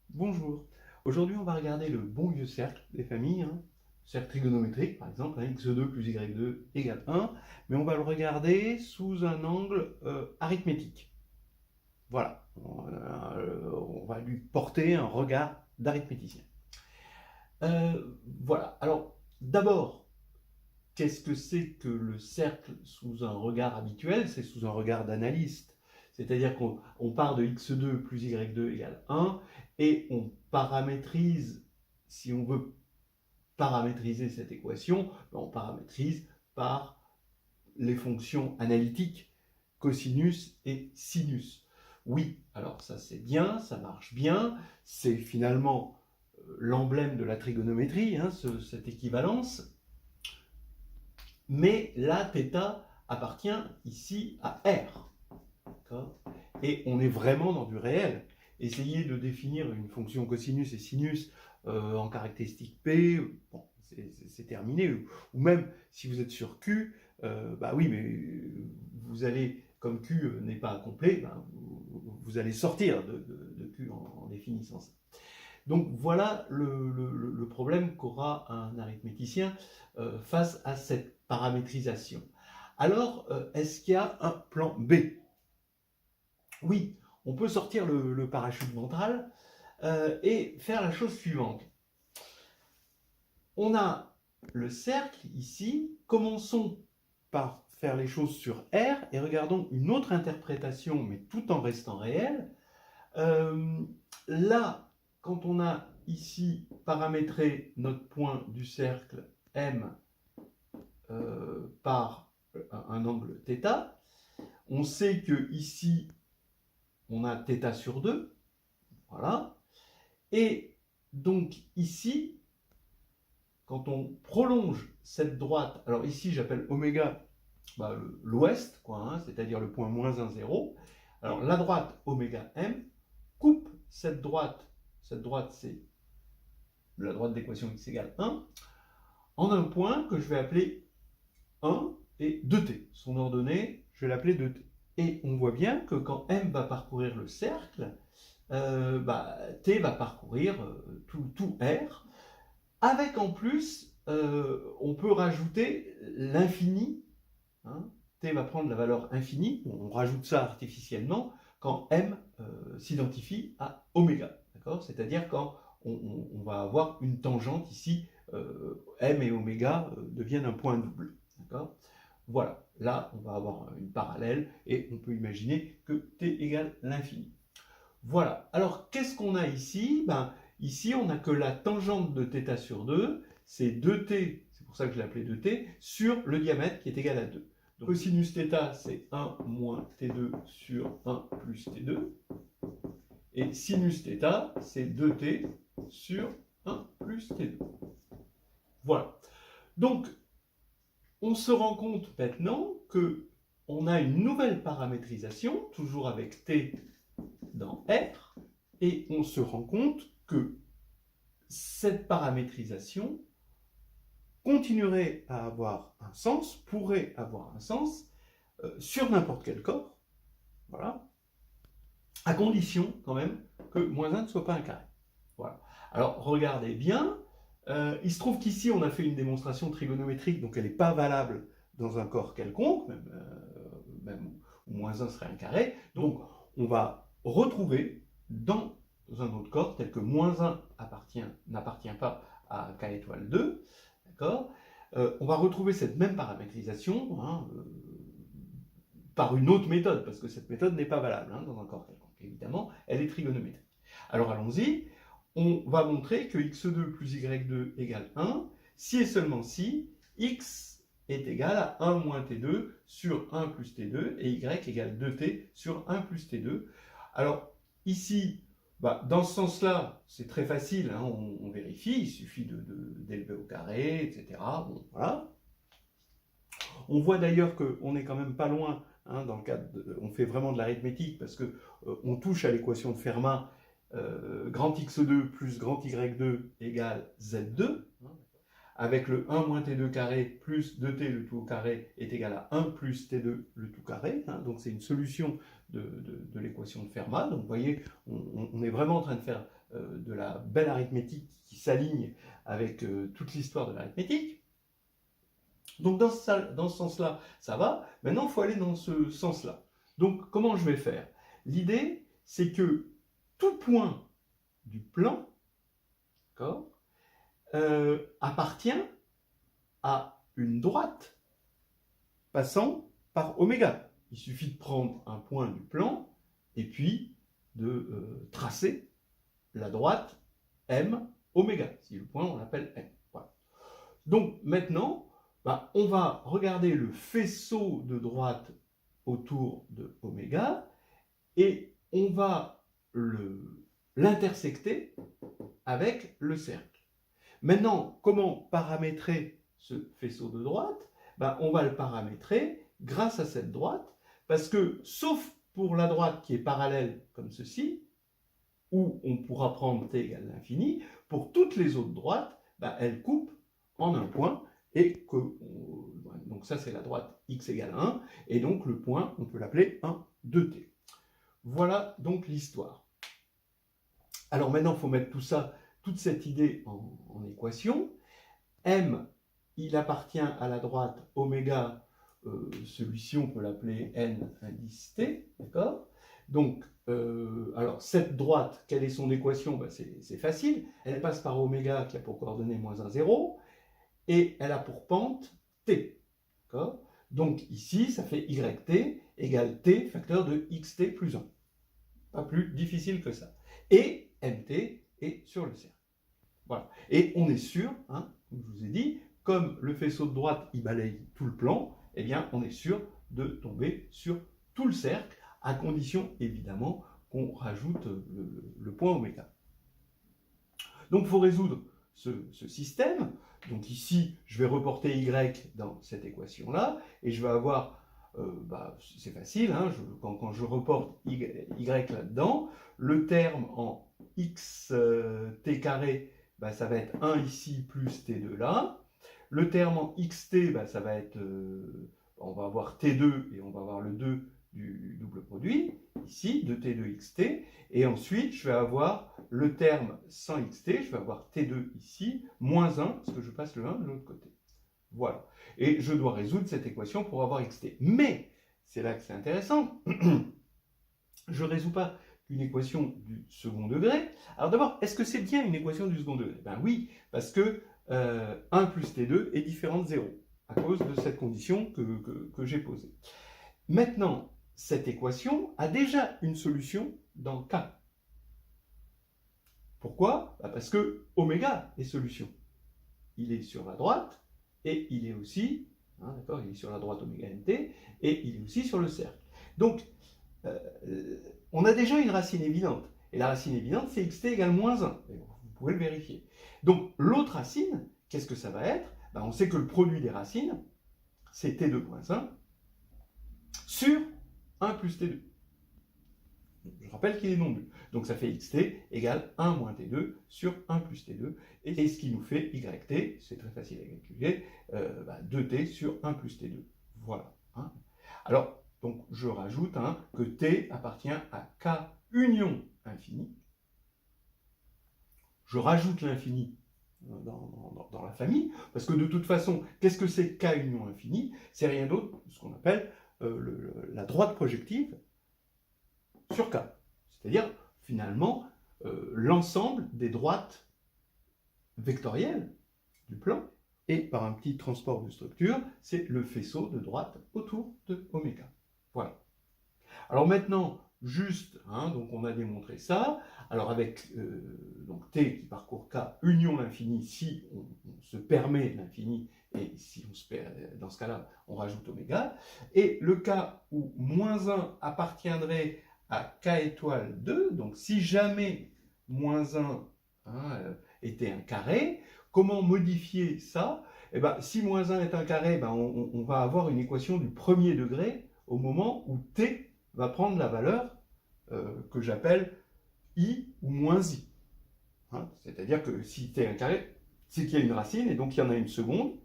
Bonjour, aujourd'hui on va regarder le bon vieux cercle des familles, cercle trigonométrique par exemple, x2 plus y2 égale 1, mais on va le regarder sous un angle arithmétique. Voilà, on va lui porter un regard d'arithméticien. Voilà, alors d'abord, qu'est-ce que c'est que le cercle sous un regard habituel? C'est sous un regard d'analyste. C'est-à-dire qu'on part de x2 plus y2 égale 1 et on paramétrise, si on veut paramétriser cette équation, on paramétrise par les fonctions analytiques cosinus et sinus. Oui, alors ça c'est bien, ça marche bien, c'est finalement l'emblème de la trigonométrie, cette équivalence. Mais la θ appartient ici à R. Et on est vraiment dans du réel. Essayez de définir une fonction cosinus et sinus en caractéristique P, bon, c'est terminé. Ou même si vous êtes sur Q, bah oui, mais vous allez, comme Q n'est pas complet, bah, vous allez sortir de Q en définissant ça. Donc voilà le problème qu'aura un arithméticien face à cette paramétrisation. Alors, est-ce qu'il y a un plan B? Oui, on peut sortir le parachute ventral et faire la chose suivante. On a le cercle ici, commençons par faire les choses sur R et regardons une autre interprétation, mais tout en restant réel. Là, quand on a ici paramétré notre point du cercle M par un angle θ, on sait que ici, on a θ sur 2, voilà, et donc ici, quand on prolonge cette droite, alors ici j'appelle oméga l'ouest, c'est-à-dire le point moins 1, 0, alors la droite oméga M coupe cette droite c'est la droite d'équation x égale 1, en un point que je vais appeler 1 et 2t. Son ordonnée, je vais l'appeler 2t. Et on voit bien que quand M va parcourir le cercle, t va parcourir tout R, avec en plus, on peut rajouter l'infini, t va prendre la valeur infinie, on rajoute ça artificiellement, quand M s'identifie à oméga, c'est-à-dire quand on va avoir une tangente ici, M et oméga deviennent un point double. Voilà, là on va avoir une parallèle et on peut imaginer que t égale l'infini. Voilà, alors qu'est-ce qu'on a ici? Ici on n'a que la tangente de θ sur 2, c'est 2t, c'est pour ça que je l'ai appelé 2t, sur le diamètre qui est égal à 2. Donc cosinus θ c'est 1 moins t2 sur 1 plus t2. Et sinus θ, c'est 2t sur 1 plus t2. Voilà. Donc, on se rend compte maintenant qu'on a une nouvelle paramétrisation, toujours avec t dans R, et on se rend compte que cette paramétrisation continuerait à avoir un sens, pourrait avoir un sens, sur n'importe quel corps, voilà, à condition quand même que moins 1 ne soit pas un carré. Voilà. Alors regardez bien, il se trouve qu'ici on a fait une démonstration trigonométrique, donc elle n'est pas valable dans un corps quelconque, même où moins 1 serait un carré. Donc on va retrouver dans un autre corps tel que moins 1 n'appartient pas à k étoile 2, d'accord, on va retrouver cette même paramétrisation par une autre méthode, parce que cette méthode n'est pas valable dans un corps quelconque. Évidemment, elle est trigonométrique. Alors allons-y, on va montrer que x2 plus y2 égale 1, si et seulement si x est égal à 1 moins t2 sur 1 plus t2 et y égale 2t sur 1 plus t2. Alors ici, dans ce sens-là, c'est très facile, on vérifie, il suffit d'élever au carré, etc. Bon, voilà. On voit d'ailleurs qu'on n'est quand même pas loin, dans le cadre on fait vraiment de l'arithmétique parce qu'on touche à l'équation de Fermat, grand x2 plus grand y2 égale z2. avec le 1 moins t2 carré plus 2t le tout au carré est égal à 1 plus t2 le tout carré. Hein, donc c'est une solution de l'équation de Fermat. Donc vous voyez, on est vraiment en train de faire de la belle arithmétique qui s'aligne avec toute l'histoire de l'arithmétique. Donc dans ce sens-là, ça va. Maintenant, il faut aller dans ce sens-là. Donc comment je vais faire? L'idée, c'est que tout point du plan, d'accord, appartient à une droite passant par oméga. Il suffit de prendre un point du plan et puis de tracer la droite M oméga. Si le point, on l'appelle M. Voilà. Donc maintenant, on va regarder le faisceau de droite autour de oméga et on va l'intersecter avec le cercle. Maintenant, comment paramétrer ce faisceau de droite? On va le paramétrer grâce à cette droite, parce que, sauf pour la droite qui est parallèle comme ceci, où on pourra prendre t égale l'infini, pour toutes les autres droites, elles coupent en un point, et que, donc ça c'est la droite x égale 1, et donc le point, on peut l'appeler 1, 2t. Voilà donc l'histoire. Alors maintenant, il faut mettre tout ça, toute cette idée en équation. M, il appartient à la droite oméga, celui-ci on peut l'appeler n indice t, d'accord? Donc, alors cette droite, quelle est son équation? C'est facile, elle passe par oméga qui a pour coordonnée moins 1, 0, et elle a pour pente t, d'accord? Donc ici, ça fait yt égale t facteur de xt plus 1. Pas plus difficile que ça. Et mt est sur le cercle. Voilà. Et on est sûr, hein, comme je vous ai dit, comme le faisceau de droite il balaye tout le plan, eh bien on est sûr de tomber sur tout le cercle, à condition évidemment qu'on rajoute le point oméga. Donc il faut résoudre ce système. Donc ici, je vais reporter y dans cette équation-là, et je vais avoir, c'est facile, hein, quand je reporte y là-dedans, le terme en xt carré, ça va être 1 ici plus t2 là. Le terme en xt, ça va être, on va avoir t2 et on va avoir le 2 du double produit, ici, de t2 xt, et ensuite je vais avoir le terme sans xt, je vais avoir t2 ici, moins 1, parce que je passe le 1 de l'autre côté. Voilà. Et je dois résoudre cette équation pour avoir xt. Mais, c'est là que c'est intéressant, je ne résous pas une équation du second degré. Alors d'abord, est-ce que c'est bien une équation du second degré? Oui, parce que 1 plus t2 est différent de 0, à cause de cette condition que j'ai posée. Maintenant, cette équation a déjà une solution dans K. Pourquoi? Parce que oméga est solution. Il est sur la droite, et il est aussi, d'accord, il est sur la droite oméga nt, et il est aussi sur le cercle. Donc, on a déjà une racine évidente. Et la racine évidente, c'est xt égale moins 1. Vous pouvez le vérifier. Donc, l'autre racine, qu'est-ce que ça va être? On sait que le produit des racines, c'est t2 moins 1 sur 1 plus t2. Je rappelle qu'il est non nul. Donc ça fait xt égale 1 moins t2 sur 1 plus t2. Et ce qui nous fait yt, c'est très facile à calculer, 2t sur 1 plus t2. Voilà. Hein. Alors, donc je rajoute que t appartient à k union infini. Je rajoute l'infini dans la famille, parce que de toute façon, qu'est-ce que c'est k union infini? C'est rien d'autre que ce qu'on appelle la droite projective sur K. C'est-à-dire, finalement, l'ensemble des droites vectorielles du plan, et par un petit transport de structure, c'est le faisceau de droite autour de oméga. Voilà. Alors maintenant, juste, donc on a démontré ça. Alors avec donc t qui parcourt K union l'infini, si on se permet l'infini, et si on se dans ce cas-là, on rajoute oméga. Et le cas où moins 1 appartiendrait à k étoile 2, donc si jamais moins 1 était un carré, comment modifier ça? Si moins 1 est un carré, on va avoir une équation du premier degré au moment où t va prendre la valeur que j'appelle i ou moins i. C'est-à-dire que si t est un carré, c'est qu'il y a une racine, et donc il y en a une seconde.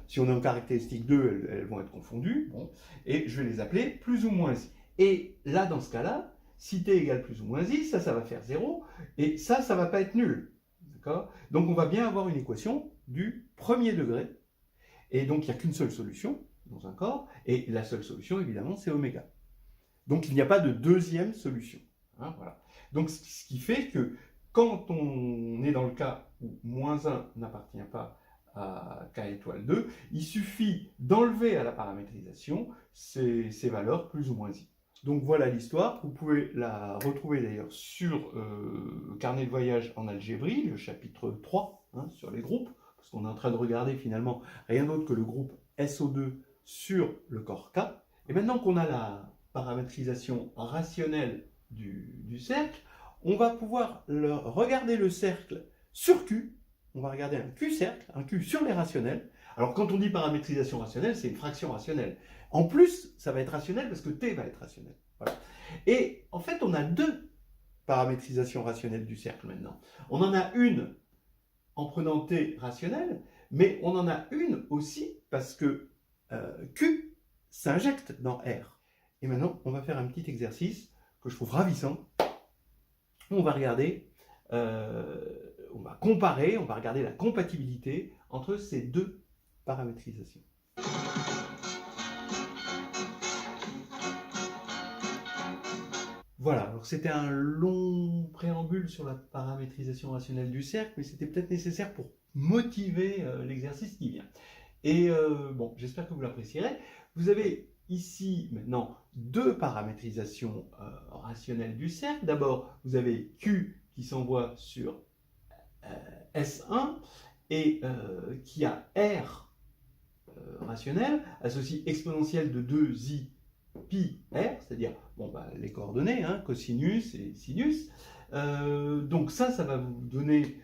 Si on est en caractéristique 2, elles vont être confondues. Bon, et je vais les appeler plus ou moins i. Et là, dans ce cas-là, si t égale plus ou moins i, ça va faire 0, et ça ne va pas être nul. D'accord? Donc on va bien avoir une équation du premier degré, et donc il n'y a qu'une seule solution dans un corps, et la seule solution, évidemment, c'est oméga. Donc il n'y a pas de deuxième solution. Hein, voilà. Donc ce qui fait que quand on est dans le cas où moins 1 n'appartient pas à k étoile 2, il suffit d'enlever à la paramétrisation ces valeurs plus ou moins i. Donc voilà l'histoire. Vous pouvez la retrouver d'ailleurs sur le carnet de voyage en algébrie, le chapitre 3, hein, sur les groupes, parce qu'on est en train de regarder finalement rien d'autre que le groupe SO2 sur le corps K. Et maintenant qu'on a la paramétrisation rationnelle du cercle, on va pouvoir regarder le cercle sur Q. On va regarder un Q-cercle, un Q sur les rationnels. Alors quand on dit paramétrisation rationnelle, c'est une fraction rationnelle. En plus, ça va être rationnel parce que t va être rationnel. Voilà. Et en fait, on a deux paramétrisations rationnelles du cercle maintenant. On en a une en prenant t rationnel, mais on en a une aussi parce que Q s'injecte dans R. Et maintenant, on va faire un petit exercice que je trouve ravissant. On va regarder, on va comparer, on va regarder la compatibilité entre ces deux paramétrisations. Voilà, alors c'était un long préambule sur la paramétrisation rationnelle du cercle, mais c'était peut-être nécessaire pour motiver l'exercice qui vient. Et bon, j'espère que vous l'apprécierez. Vous avez ici maintenant deux paramétrisations rationnelles du cercle. D'abord, vous avez Q qui s'envoie sur S1 et qui a R rationnel associé exponentielle de 2i pi r, c'est-à-dire bon, les coordonnées, hein, cosinus et sinus. Donc ça va vous donner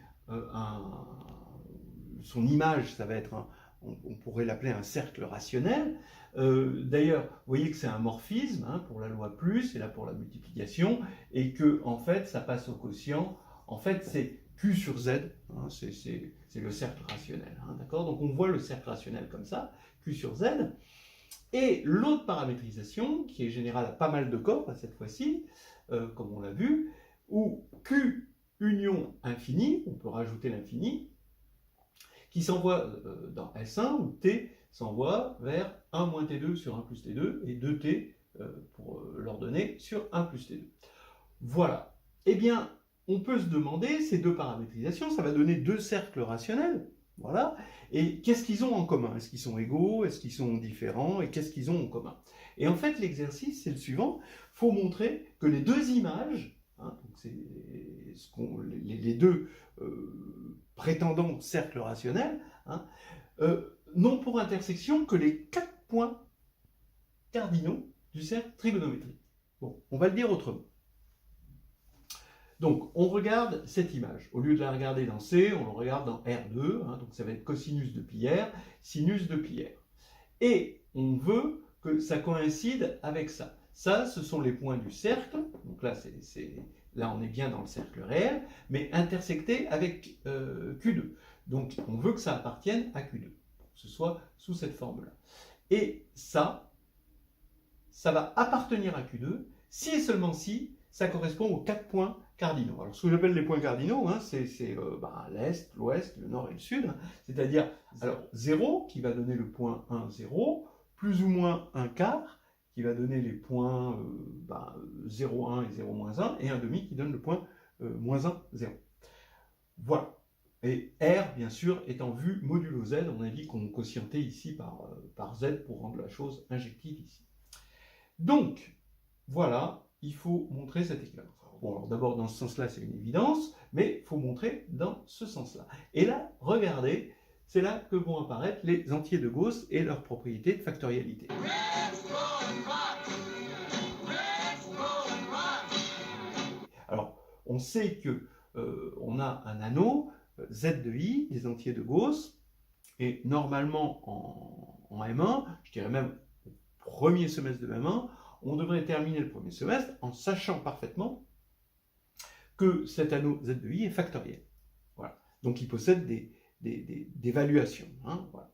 son image, ça va être on pourrait l'appeler un cercle rationnel. D'ailleurs, vous voyez que c'est un morphisme, hein, pour la loi plus et là pour la multiplication, et que en fait ça passe au quotient. En fait, c'est Q sur Z, hein, c'est le cercle rationnel. Hein, d'accord? Donc on voit le cercle rationnel comme ça, Q sur Z. Et l'autre paramétrisation, qui est générale à pas mal de corps, cette fois-ci, comme on l'a vu, où Q union infini, on peut rajouter l'infini, qui s'envoie dans S1, où T s'envoie vers 1 moins T2 sur 1 plus T2, et 2T pour l'ordonnée sur 1 plus T2. Voilà. Eh bien, on peut se demander, ces deux paramétrisations, ça va donner deux cercles rationnels. Voilà. Et qu'est-ce qu'ils ont en commun? Est-ce qu'ils sont égaux? Est-ce qu'ils sont différents? Et qu'est-ce qu'ils ont en commun? Et en fait, l'exercice, c'est le suivant. Il faut montrer que les deux images, hein, donc c'est les deux prétendants cercles rationnels, hein, n'ont pour intersection que les 4 points cardinaux du cercle trigonométrique. Bon, on va le dire autrement. Donc, on regarde cette image. Au lieu de la regarder dans C, on le regarde dans R2. Hein, donc, ça va être cosinus de pi R, sinus de pi R. Et on veut que ça coïncide avec ça. Ça, ce sont les points du cercle. Donc là, là, on est bien dans le cercle réel, mais intersecté avec Q2. Donc, on veut que ça appartienne à Q2, pour que ce soit sous cette forme-là. Et ça va appartenir à Q2, si et seulement si ça correspond aux 4 points cardinaux. Alors, ce que j'appelle les points cardinaux, hein, c'est l'Est, l'Ouest, le Nord et le Sud. Hein, c'est-à-dire, alors, 0, qui va donner le point 1, 0, plus ou moins un quart, qui va donner les points 0, 1 et 0, moins 1, et un demi qui donne le point moins 1, 0. Voilà. Et R, bien sûr, étant vu modulo Z, on a dit qu'on quotientait ici par Z pour rendre la chose injective ici. Donc, voilà, il faut montrer cette équivalence. Bon, alors d'abord, dans ce sens-là, c'est une évidence, mais il faut montrer dans ce sens-là. Et là, regardez, c'est là que vont apparaître les entiers de Gauss et leurs propriétés de factorialité. Alors, on sait que on a un anneau, Z de I, des entiers de Gauss, et normalement, en M1, je dirais même au premier semestre de M1, on devrait terminer le premier semestre en sachant parfaitement que cet anneau Z de I est factoriel. Voilà. Donc il possède d'évaluation. Hein, voilà.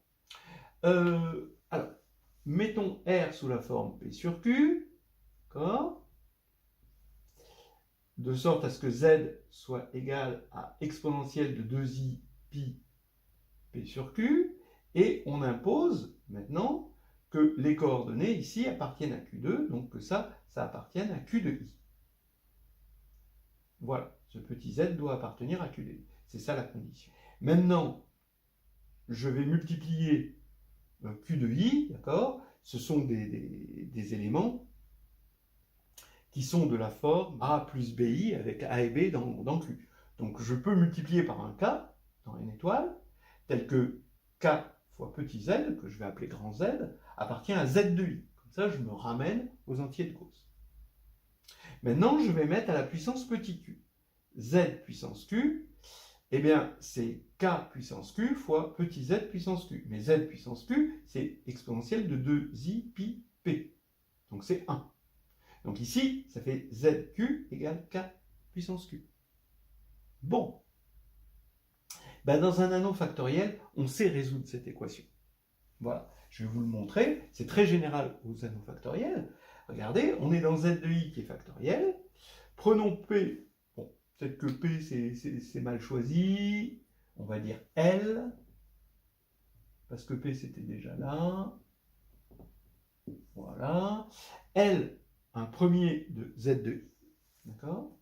Alors, mettons R sous la forme P sur Q, d'accord, de sorte à ce que Z soit égal à exponentielle de 2i pi P sur Q, et on impose maintenant que les coordonnées ici appartiennent à Q2, donc que ça appartienne à Q de I. Voilà, ce petit z doit appartenir à Q de I. C'est ça la condition. Maintenant, je vais multiplier Q de I, d'accord? Ce sont des éléments qui sont de la forme A plus BI avec A et B dans Q. Donc je peux multiplier par un K dans N étoiles, tel que K fois petit z, que je vais appeler grand Z, appartient à Z de I. Comme ça, je me ramène aux entiers de Gauss. Maintenant, je vais mettre à la puissance petit q. Z puissance q, eh bien, c'est K puissance q fois petit z puissance q. Mais Z puissance q, c'est exponentielle de 2i pi p. Donc c'est 1. Donc ici, ça fait zq égale K puissance q. Bon. Ben, dans un anneau factoriel, on sait résoudre cette équation. Voilà, je vais vous le montrer. C'est très général aux anneaux factoriels. Regardez, on est dans z de i qui est factoriel. Prenons P. Bon, peut-être que P, c'est mal choisi. On va dire L. Parce que P, c'était déjà là. Voilà. L, un premier de z de i. D'accord?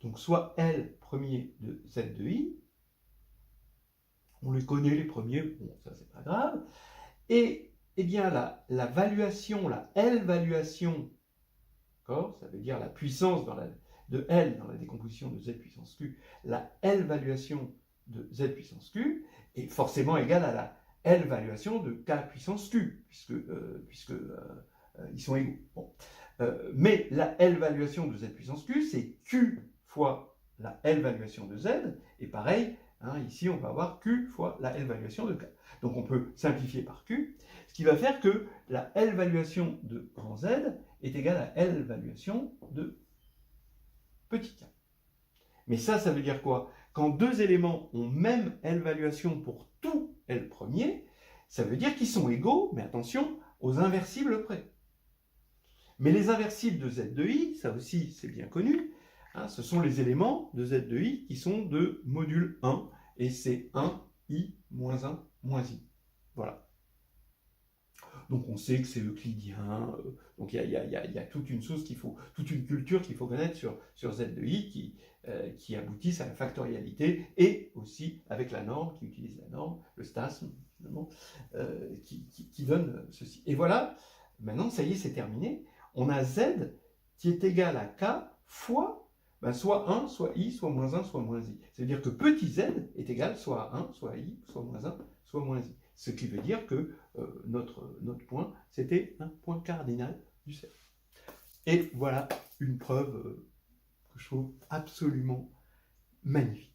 Donc, soit L premier de z de i. On les connaît, les premiers. Bon, ça, c'est pas grave. Et, eh bien, la valuation, la L-valuation, d'accord, ça veut dire la puissance de L dans la décomposition de Z puissance Q, la L-valuation de Z puissance Q est forcément égale à la L-valuation de K puissance Q, puisque ils sont égaux. Bon. Mais la L-valuation de Z puissance Q, c'est Q fois la L-valuation de Z, et pareil, hein, ici on va avoir Q fois la L-valuation de K. Donc on peut simplifier par Q, ce qui va faire que la L-valuation de grand Z est égale à L-valuation de petit k. Mais ça veut dire quoi? Quand deux éléments ont même L-valuation pour tout L premier, ça veut dire qu'ils sont égaux, mais attention, aux inversibles près. Mais les inversibles de Z de I, ça aussi c'est bien connu, hein, ce sont les éléments de Z de I qui sont de module 1, et c'est 1, I, moins 1, moins I. Voilà. Donc on sait que c'est euclidien, donc il y a toute une chose qu'il faut, toute une culture qu'il faut connaître sur Z de I qui aboutissent à la factorialité, et aussi avec la norme, qui utilise la norme, le stasme, finalement, qui donne ceci. Et voilà, maintenant ça y est, c'est terminé. On a Z qui est égal à K fois soit 1, soit I, soit moins 1, soit moins I. C'est-à-dire que petit z est égal soit à 1, soit à I, soit moins 1, soit moins I. Ce qui veut dire que notre point, c'était un point cardinal du cercle. Et voilà une preuve que je trouve absolument magnifique.